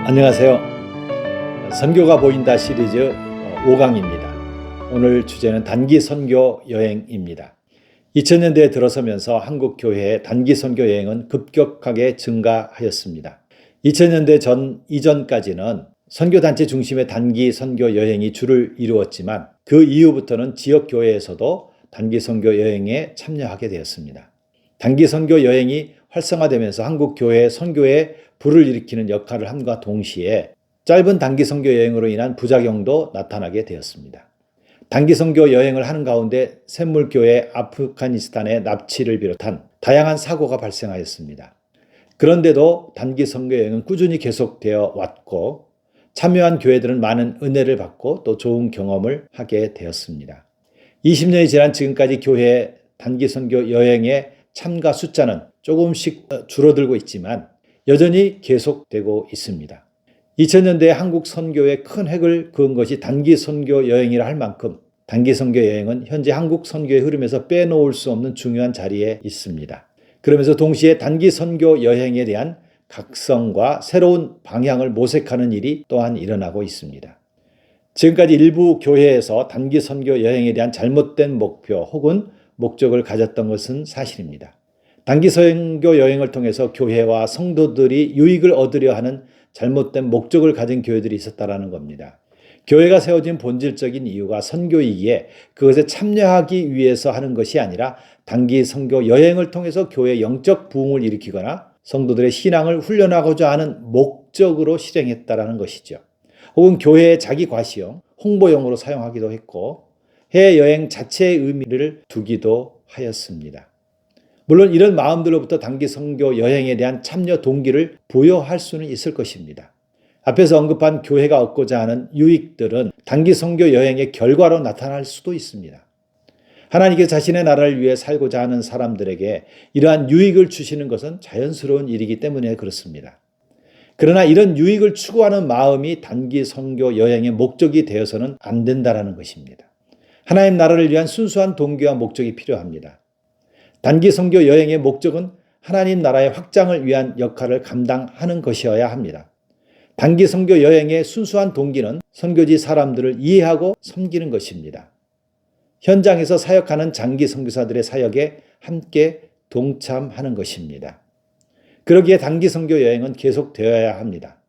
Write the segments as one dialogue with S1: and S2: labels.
S1: 안녕하세요. 선교가 보인다 시리즈 5강입니다. 오늘 주제는 단기 선교 여행입니다. 2000년대에 들어서면서 한국 교회의 단기 선교 여행은 급격하게 증가하였습니다. 2000년대 이전까지는 선교단체 중심의 단기 선교 여행이 주를 이루었지만 그 이후부터는 지역 교회에서도 단기 선교 여행에 참여하게 되었습니다. 단기 선교 여행이 활성화되면서 한국 교회의 선교에 불을 일으키는 역할을 함과 동시에 짧은 단기 선교 여행으로 인한 부작용도 나타나게 되었습니다. 단기 선교 여행을 하는 가운데 샘물교회 아프가니스탄의 납치를 비롯한 다양한 사고가 발생하였습니다. 그런데도 단기 선교 여행은 꾸준히 계속되어 왔고 참여한 교회들은 많은 은혜를 받고 또 좋은 경험을 하게 되었습니다. 20년이 지난 지금까지 교회 단기 선교 여행의 참가 숫자는 조금씩 줄어들고 있지만 여전히 계속되고 있습니다. 2000년대에 한국 선교에 큰 획을 그은 것이 단기 선교 여행이라 할 만큼 단기 선교 여행은 현재 한국 선교의 흐름에서 빼놓을 수 없는 중요한 자리에 있습니다. 그러면서 동시에 단기 선교 여행에 대한 각성과 새로운 방향을 모색하는 일이 또한 일어나고 있습니다. 지금까지 일부 교회에서 단기 선교 여행에 대한 잘못된 목표 혹은 목적을 가졌던 것은 사실입니다. 단기 선교 여행을 통해서 교회와 성도들이 유익을 얻으려 하는 잘못된 목적을 가진 교회들이 있었다는 겁니다. 교회가 세워진 본질적인 이유가 선교이기에 그것에 참여하기 위해서 하는 것이 아니라 단기 선교 여행을 통해서 교회의 영적 부흥을 일으키거나 성도들의 신앙을 훈련하고자 하는 목적으로 실행했다는 것이죠. 혹은 교회의 자기 과시용, 홍보용으로 사용하기도 했고 해외여행 자체의 의미를 두기도 하였습니다. 물론 이런 마음들로부터 단기 선교 여행에 대한 참여 동기를 부여할 수는 있을 것입니다. 앞에서 언급한 교회가 얻고자 하는 유익들은 단기 선교 여행의 결과로 나타날 수도 있습니다. 하나님께서 자신의 나라를 위해 살고자 하는 사람들에게 이러한 유익을 주시는 것은 자연스러운 일이기 때문에 그렇습니다. 그러나 이런 유익을 추구하는 마음이 단기 선교 여행의 목적이 되어서는 안 된다는 것입니다. 하나님 나라를 위한 순수한 동기와 목적이 필요합니다. 단기 선교 여행의 목적은 하나님 나라의 확장을 위한 역할을 감당하는 것이어야 합니다. 단기 선교 여행의 순수한 동기는 선교지 사람들을 이해하고 섬기는 것입니다. 현장에서 사역하는 장기 선교사들의 사역에 함께 동참하는 것입니다. 그러기에 단기 선교 여행은 계속되어야 합니다.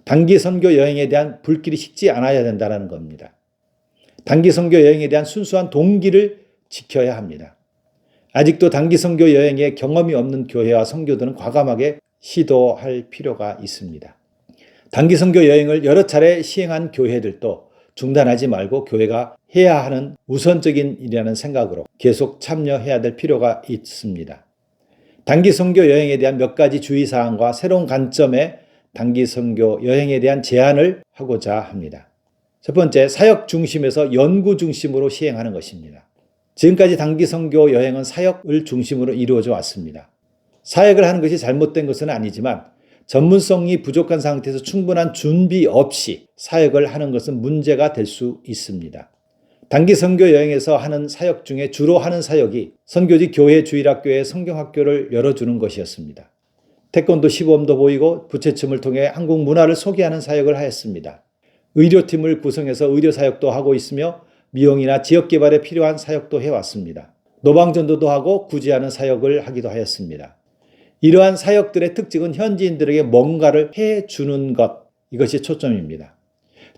S1: 단기 선교 여행에 대한 불길이 식지 않아야 된다는 겁니다. 단기 선교 여행에 대한 순수한 동기를 지켜야 합니다. 아직도 단기 선교 여행에 경험이 없는 교회와 선교들은 과감하게 시도할 필요가 있습니다. 단기 선교 여행을 여러 차례 시행한 교회들도 중단하지 말고 교회가 해야 하는 우선적인 일이라는 생각으로 계속 참여해야 될 필요가 있습니다. 단기 선교 여행에 대한 몇 가지 주의사항과 새로운 관점의 단기 선교 여행에 대한 제안을 하고자 합니다. 첫 번째, 사역 중심에서 연구 중심으로 시행하는 것입니다. 지금까지 단기 선교 여행은 사역을 중심으로 이루어져 왔습니다. 사역을 하는 것이 잘못된 것은 아니지만 전문성이 부족한 상태에서 충분한 준비 없이 사역을 하는 것은 문제가 될 수 있습니다. 단기 선교 여행에서 하는 사역 중에 주로 하는 사역이 선교지 교회 주일학교에 성경학교를 열어주는 것이었습니다. 태권도 시범도 보이고 부채춤을 통해 한국 문화를 소개하는 사역을 하였습니다. 의료팀을 구성해서 의료사역도 하고 있으며 미용이나 지역개발에 필요한 사역도 해왔습니다. 노방전도도 하고 구제하는 사역을 하기도 하였습니다. 이러한 사역들의 특징은 현지인들에게 뭔가를 해주는 것, 이것이 초점입니다.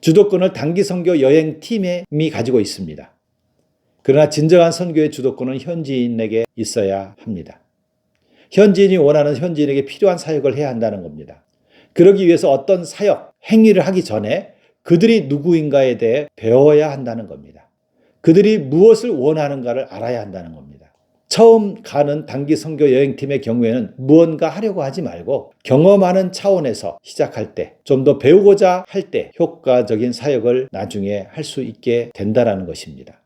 S1: 주도권을 단기 선교 여행팀이 가지고 있습니다. 그러나 진정한 선교의 주도권은 현지인에게 있어야 합니다. 현지인이 원하는 현지인에게 필요한 사역을 해야 한다는 겁니다. 그러기 위해서 어떤 사역, 행위를 하기 전에 그들이 누구인가에 대해 배워야 한다는 겁니다. 그들이 무엇을 원하는가를 알아야 한다는 겁니다. 처음 가는 단기 선교 여행팀의 경우에는 무언가 하려고 하지 말고 경험하는 차원에서 시작할 때, 좀 더 배우고자 할 때 효과적인 사역을 나중에 할 수 있게 된다는 것입니다.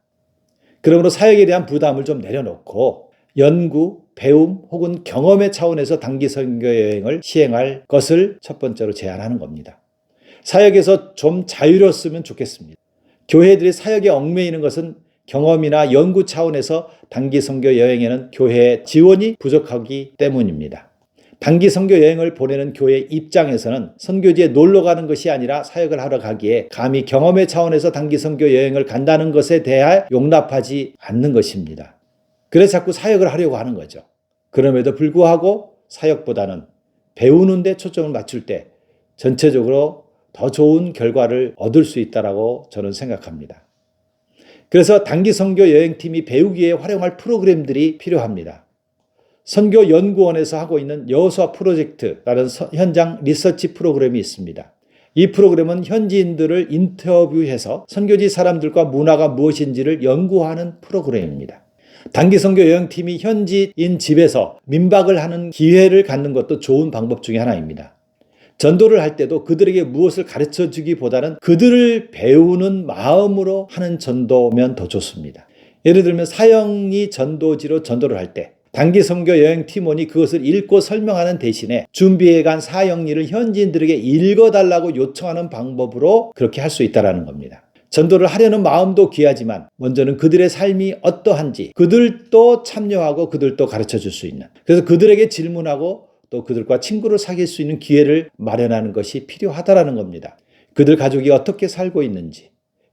S1: 그러므로 사역에 대한 부담을 좀 내려놓고 연구, 배움 혹은 경험의 차원에서 단기 선교 여행을 시행할 것을 첫 번째로 제안하는 겁니다. 사역에서 좀 자유로웠으면 좋겠습니다. 교회들이 사역에 얽매이는 것은 경험이나 연구 차원에서 단기 선교 여행에는 교회의 지원이 부족하기 때문입니다. 단기 선교 여행을 보내는 교회 입장에서는 선교지에 놀러 가는 것이 아니라 사역을 하러 가기에 감히 경험의 차원에서 단기 선교 여행을 간다는 것에 대해 용납하지 않는 것입니다. 그래서 자꾸 사역을 하려고 하는 거죠. 그럼에도 불구하고 사역보다는 배우는 데 초점을 맞출 때 전체적으로 더 좋은 결과를 얻을 수 있다고 저는 생각합니다. 그래서 단기 선교 여행팀이 배우기에 활용할 프로그램들이 필요합니다. 선교연구원에서 하고 있는 여호수아 프로젝트라는 현장 리서치 프로그램이 있습니다. 이 프로그램은 현지인들을 인터뷰해서 선교지 사람들과 문화가 무엇인지를 연구하는 프로그램입니다. 단기 선교 여행팀이 현지인 집에서 민박을 하는 기회를 갖는 것도 좋은 방법 중에 하나입니다. 전도를 할 때도 그들에게 무엇을 가르쳐 주기보다는 그들을 배우는 마음으로 하는 전도면 더 좋습니다. 예를 들면 사형리 전도지로 전도를 할 때 단기 선교 여행 팀원이 그것을 읽고 설명하는 대신에 준비해간 사형리를 현지인들에게 읽어달라고 요청하는 방법으로 그렇게 할 수 있다는 겁니다. 전도를 하려는 마음도 귀하지만 먼저는 그들의 삶이 어떠한지 그들도 참여하고 그들도 가르쳐 줄 수 있는, 그래서 그들에게 질문하고 또 그들과 친구를 사귈 수 있는 기회를 마련하는 것이 필요하다는 겁니다. 그들 가족이 어떻게 살고 있는지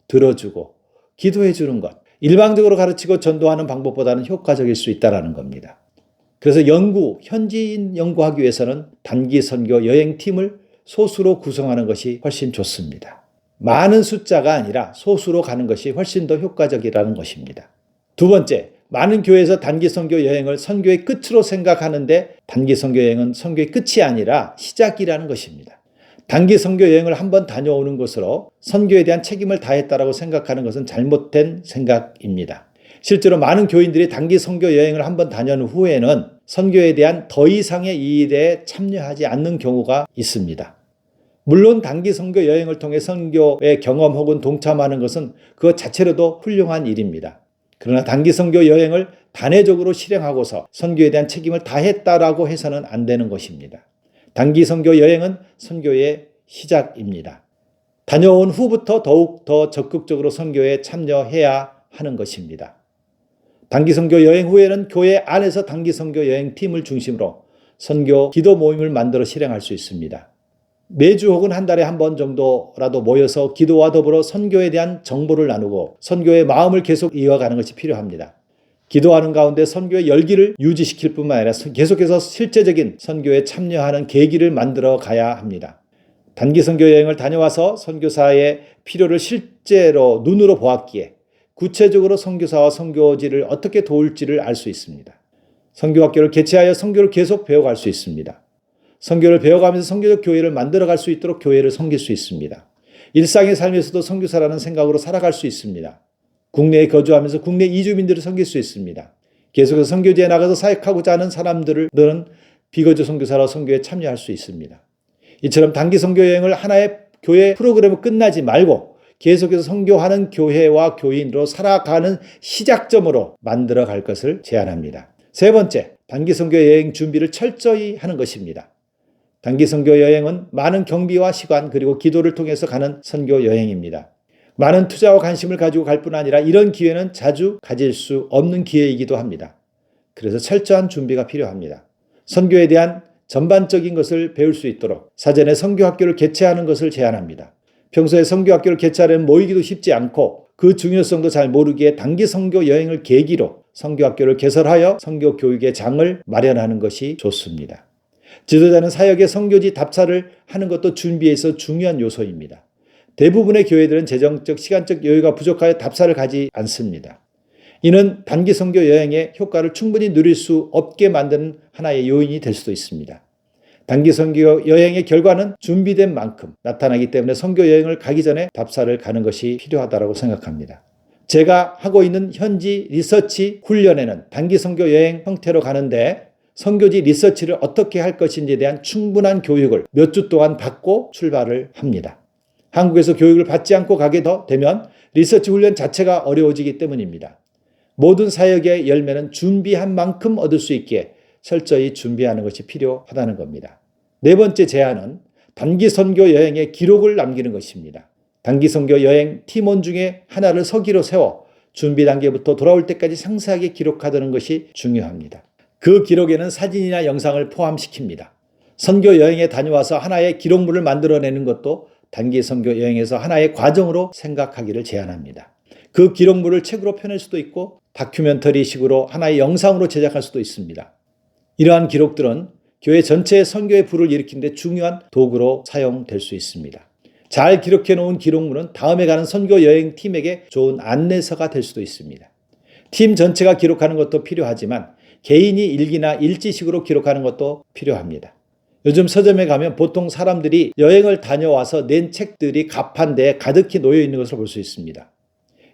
S1: 들어주고 기도해 주는 것, 일방적으로 가르치고 전도하는 방법보다는 효과적일 수 있다는 겁니다. 그래서 현지인 연구하기 위해서는 단기 선교 여행팀을 소수로 구성하는 것이 훨씬 좋습니다. 많은 숫자가 아니라 소수로 가는 것이 훨씬 더 효과적이라는 것입니다. 두 번째, 많은 교회에서 단기 선교 여행을 선교의 끝으로 생각하는데 단기 선교 여행은 선교의 끝이 아니라 시작이라는 것입니다. 단기 선교 여행을 한번 다녀오는 것으로 선교에 대한 책임을 다했다라고 생각하는 것은 잘못된 생각입니다. 실제로 많은 교인들이 단기 선교 여행을 한번 다녀온 후에는 선교에 대한 더 이상의 일에 참여하지 않는 경우가 있습니다. 물론 단기 선교 여행을 통해 선교의 경험 혹은 동참하는 것은 그것 자체로도 훌륭한 일입니다. 그러나 단기 선교 여행을 단회적으로 실행하고서 선교에 대한 책임을 다했다라고 해서는 안 되는 것입니다. 단기 선교 여행은 선교의 시작입니다. 다녀온 후부터 더욱 더 적극적으로 선교에 참여해야 하는 것입니다. 단기 선교 여행 후에는 교회 안에서 단기 선교 여행 팀을 중심으로 선교 기도 모임을 만들어 실행할 수 있습니다. 매주 혹은 한 달에 한 번 정도라도 모여서 기도와 더불어 선교에 대한 정보를 나누고 선교의 마음을 계속 이어가는 것이 필요합니다. 기도하는 가운데 선교의 열기를 유지시킬 뿐만 아니라 계속해서 실제적인 선교에 참여하는 계기를 만들어 가야 합니다. 단기 선교 여행을 다녀와서 선교사의 필요를 실제로 눈으로 보았기에 구체적으로 선교사와 선교지를 어떻게 도울지를 알 수 있습니다. 선교학교를 개최하여 선교를 계속 배워갈 수 있습니다. 선교를 배워가면서 선교적 교회를 만들어갈 수 있도록 교회를 섬길 수 있습니다. 일상의 삶에서도 선교사라는 생각으로 살아갈 수 있습니다. 국내에 거주하면서 국내 이주민들을 섬길 수 있습니다. 계속해서 선교지에 나가서 사역하고자 하는 사람들은 비거주 선교사로 선교에 참여할 수 있습니다. 이처럼 단기 선교 여행을 하나의 교회 프로그램으로 끝나지 말고 계속해서 선교하는 교회와 교인으로 살아가는 시작점으로 만들어 갈 것을 제안합니다. 세 번째, 단기 선교 여행 준비를 철저히 하는 것입니다. 단기 선교 여행은 많은 경비와 시간 그리고 기도를 통해서 가는 선교 여행입니다. 많은 투자와 관심을 가지고 갈 뿐 아니라 이런 기회는 자주 가질 수 없는 기회이기도 합니다. 그래서 철저한 준비가 필요합니다. 선교에 대한 전반적인 것을 배울 수 있도록 사전에 선교학교를 개최하는 것을 제안합니다. 평소에 선교학교를 개최하려면 모이기도 쉽지 않고 그 중요성도 잘 모르기에 단기 선교 여행을 계기로 선교학교를 개설하여 선교 교육의 장을 마련하는 것이 좋습니다. 지도자는 사역의 선교지 답사를 하는 것도 준비에 있어 중요한 요소입니다. 대부분의 교회들은 재정적, 시간적 여유가 부족하여 답사를 가지 않습니다. 이는 단기 선교 여행의 효과를 충분히 누릴 수 없게 만드는 하나의 요인이 될 수도 있습니다. 단기 선교 여행의 결과는 준비된 만큼 나타나기 때문에 선교 여행을 가기 전에 답사를 가는 것이 필요하다고 생각합니다. 제가 하고 있는 현지 리서치 훈련에는 단기 선교 여행 형태로 가는데 선교지 리서치를 어떻게 할 것인지에 대한 충분한 교육을 몇 주 동안 받고 출발을 합니다. 한국에서 교육을 받지 않고 가게 되면 리서치 훈련 자체가 어려워지기 때문입니다. 모든 사역의 열매는 준비한 만큼 얻을 수 있게 철저히 준비하는 것이 필요하다는 겁니다. 네 번째 제안은 단기 선교 여행의 기록을 남기는 것입니다. 단기 선교 여행 팀원 중에 하나를 서기로 세워 준비 단계부터 돌아올 때까지 상세하게 기록하는 것이 중요합니다. 그 기록에는 사진이나 영상을 포함시킵니다. 선교 여행에 다녀와서 하나의 기록물을 만들어내는 것도 단기 선교 여행에서 하나의 과정으로 생각하기를 제안합니다. 그 기록물을 책으로 펴낼 수도 있고 다큐멘터리식으로 하나의 영상으로 제작할 수도 있습니다. 이러한 기록들은 교회 전체의 선교의 불을 일으키는 데 중요한 도구로 사용될 수 있습니다. 잘 기록해 놓은 기록물은 다음에 가는 선교 여행 팀에게 좋은 안내서가 될 수도 있습니다. 팀 전체가 기록하는 것도 필요하지만 개인이 일기나 일지식으로 기록하는 것도 필요합니다. 요즘 서점에 가면 보통 사람들이 여행을 다녀와서 낸 책들이 가판대에 가득히 놓여 있는 것을 볼 수 있습니다.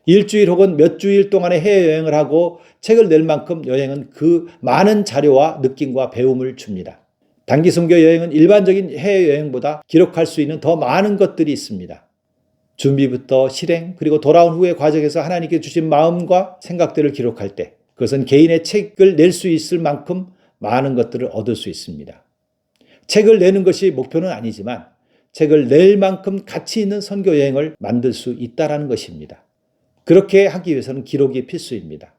S1: 일주일 혹은 몇 주일 동안의 해외여행을 하고 책을 낼 만큼 여행은 그 많은 자료와 느낌과 배움을 줍니다. 단기 선교 여행은 일반적인 해외여행보다 기록할 수 있는 더 많은 것들이 있습니다. 준비부터 실행 그리고 돌아온 후의 과정에서 하나님께 주신 마음과 생각들을 기록할 때 그것은 개인의 책을 낼 수 있을 만큼 많은 것들을 얻을 수 있습니다. 책을 내는 것이 목표는 아니지만 책을 낼 만큼 가치 있는 선교 여행을 만들 수 있다는 것입니다. 그렇게 하기 위해서는 기록이 필수입니다.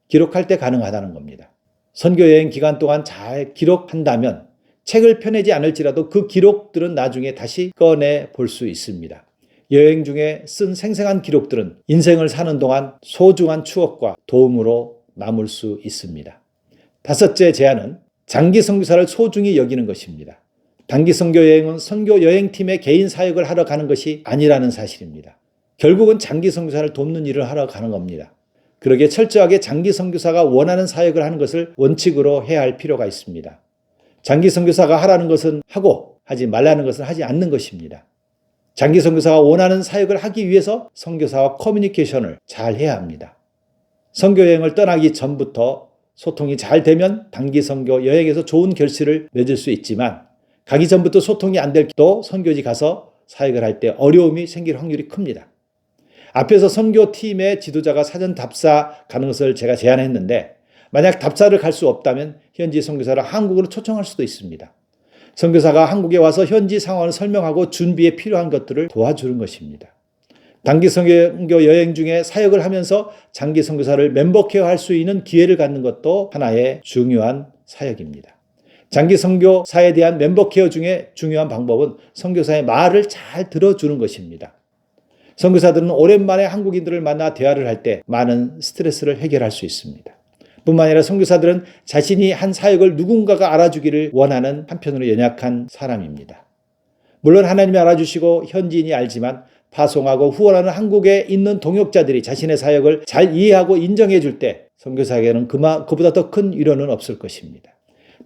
S1: 기록할 때 가능하다는 겁니다. 선교 여행 기간 동안 잘 기록한다면 책을 펴내지 않을지라도 그 기록들은 나중에 다시 꺼내 볼 수 있습니다. 여행 중에 쓴 생생한 기록들은 인생을 사는 동안 소중한 추억과 도움으로 남을 수 있습니다. 다섯째 제안은 장기 선교사를 소중히 여기는 것입니다. 단기 선교 여행은 선교 여행팀의 개인 사역을 하러 가는 것이 아니라는 사실입니다. 결국은 장기 선교사를 돕는 일을 하러 가는 겁니다. 그러기에 철저하게 장기 선교사가 원하는 사역을 하는 것을 원칙으로 해야 할 필요가 있습니다. 장기 선교사가 하라는 것은 하고 하지 말라는 것은 하지 않는 것입니다. 장기 선교사가 원하는 사역을 하기 위해서 선교사와 커뮤니케이션을 잘 해야 합니다. 선교 여행을 떠나기 전부터 소통이 잘 되면 단기 선교 여행에서 좋은 결실을 맺을 수 있지만 가기 전부터 소통이 안 될 또 선교지 가서 사역을 할 때 어려움이 생길 확률이 큽니다. 앞에서 선교팀의 지도자가 사전 답사 가는 것을 제가 제안했는데 만약 답사를 갈 수 없다면 현지 선교사를 한국으로 초청할 수도 있습니다. 선교사가 한국에 와서 현지 상황을 설명하고 준비에 필요한 것들을 도와주는 것입니다. 단기 선교 여행 중에 사역을 하면서 장기 선교사를 멤버 케어할 수 있는 기회를 갖는 것도 하나의 중요한 사역입니다. 장기 선교사에 대한 멤버 케어 중에 중요한 방법은 선교사의 말을 잘 들어주는 것입니다. 선교사들은 오랜만에 한국인들을 만나 대화를 할 때 많은 스트레스를 해결할 수 있습니다. 뿐만 아니라 선교사들은 자신이 한 사역을 누군가가 알아주기를 원하는 한편으로 연약한 사람입니다. 물론 하나님이 알아주시고 현지인이 알지만 파송하고 후원하는 한국에 있는 동역자들이 자신의 사역을 잘 이해하고 인정해 줄 때 선교사에게는 그보다 더 큰 위로는 없을 것입니다.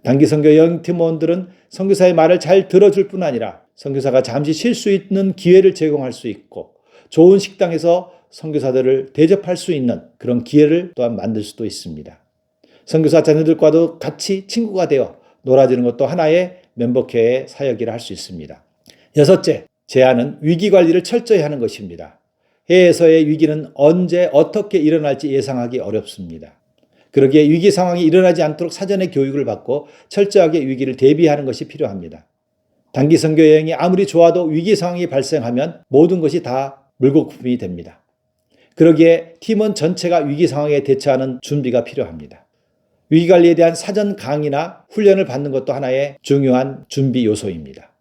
S1: 단기 선교 여행 팀원들은 선교사의 말을 잘 들어줄 뿐 아니라 선교사가 잠시 쉴 수 있는 기회를 제공할 수 있고 좋은 식당에서 선교사들을 대접할 수 있는 그런 기회를 또한 만들 수도 있습니다. 선교사 자녀들과도 같이 친구가 되어 놀아주는 것도 하나의 멤버케어의 사역이라 할 수 있습니다. 여섯째, 제안은 위기관리를 철저히 하는 것입니다. 해외에서의 위기는 언제 어떻게 일어날지 예상하기 어렵습니다. 그러기에 위기 상황이 일어나지 않도록 사전에 교육을 받고 철저하게 위기를 대비하는 것이 필요합니다. 단기 선교 여행이 아무리 좋아도 위기 상황이 발생하면 모든 것이 다 물거품이 됩니다. 그러기에 팀원 전체가 위기 상황에 대처하는 준비가 필요합니다. 위기관리에 대한 사전 강의나 훈련을 받는 것도 하나의 중요한 준비 요소입니다.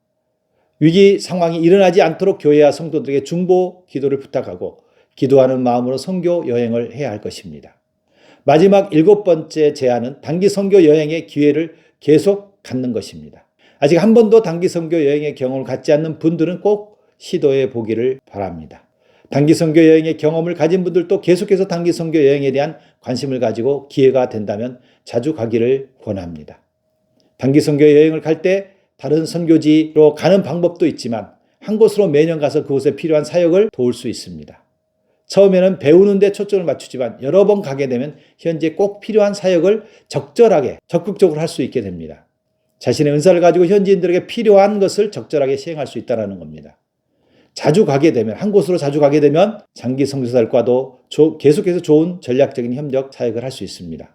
S1: 위기 상황이 일어나지 않도록 교회와 성도들에게 중보 기도를 부탁하고 기도하는 마음으로 선교 여행을 해야 할 것입니다. 마지막 7번째 제안은 단기 선교 여행의 기회를 계속 갖는 것입니다. 아직 한 번도 단기 선교 여행의 경험을 갖지 않는 분들은 꼭 시도해 보기를 바랍니다. 단기 선교 여행의 경험을 가진 분들도 계속해서 단기 선교 여행에 대한 관심을 가지고 기회가 된다면 자주 가기를 권합니다. 단기 선교 여행을 갈 때 다른 선교지로 가는 방법도 있지만 한 곳으로 매년 가서 그곳에 필요한 사역을 도울 수 있습니다. 처음에는 배우는 데 초점을 맞추지만 여러 번 가게 되면 현재 꼭 필요한 사역을 적절하게 적극적으로 할 수 있게 됩니다. 자신의 은사를 가지고 현지인들에게 필요한 것을 적절하게 시행할 수 있다는 겁니다. 자주 가게 되면 한 곳으로 자주 가게 되면 장기 선교사들과도 계속해서 좋은 전략적인 협력 사역을 할 수 있습니다.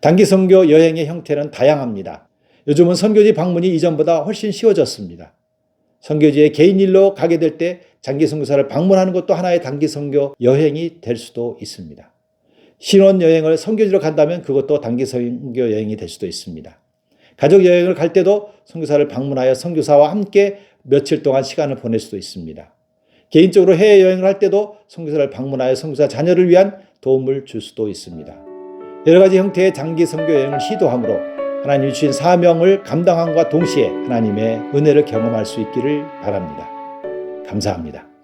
S1: 단기 선교 여행의 형태는 다양합니다. 요즘은 선교지 방문이 이전보다 훨씬 쉬워졌습니다. 선교지에 개인 일로 가게 될 때 장기 선교사를 방문하는 것도 하나의 단기 선교 여행이 될 수도 있습니다. 신혼여행을 선교지로 간다면 그것도 단기 선교 여행이 될 수도 있습니다. 가족 여행을 갈 때도 선교사를 방문하여 선교사와 함께 며칠 동안 시간을 보낼 수도 있습니다. 개인적으로 해외여행을 할 때도 선교사를 방문하여 선교사 자녀를 위한 도움을 줄 수도 있습니다. 여러 가지 형태의 장기 선교 여행을 시도함으로 하나님이 주신 사명을 감당함과 동시에 하나님의 은혜를 경험할 수 있기를 바랍니다. 감사합니다.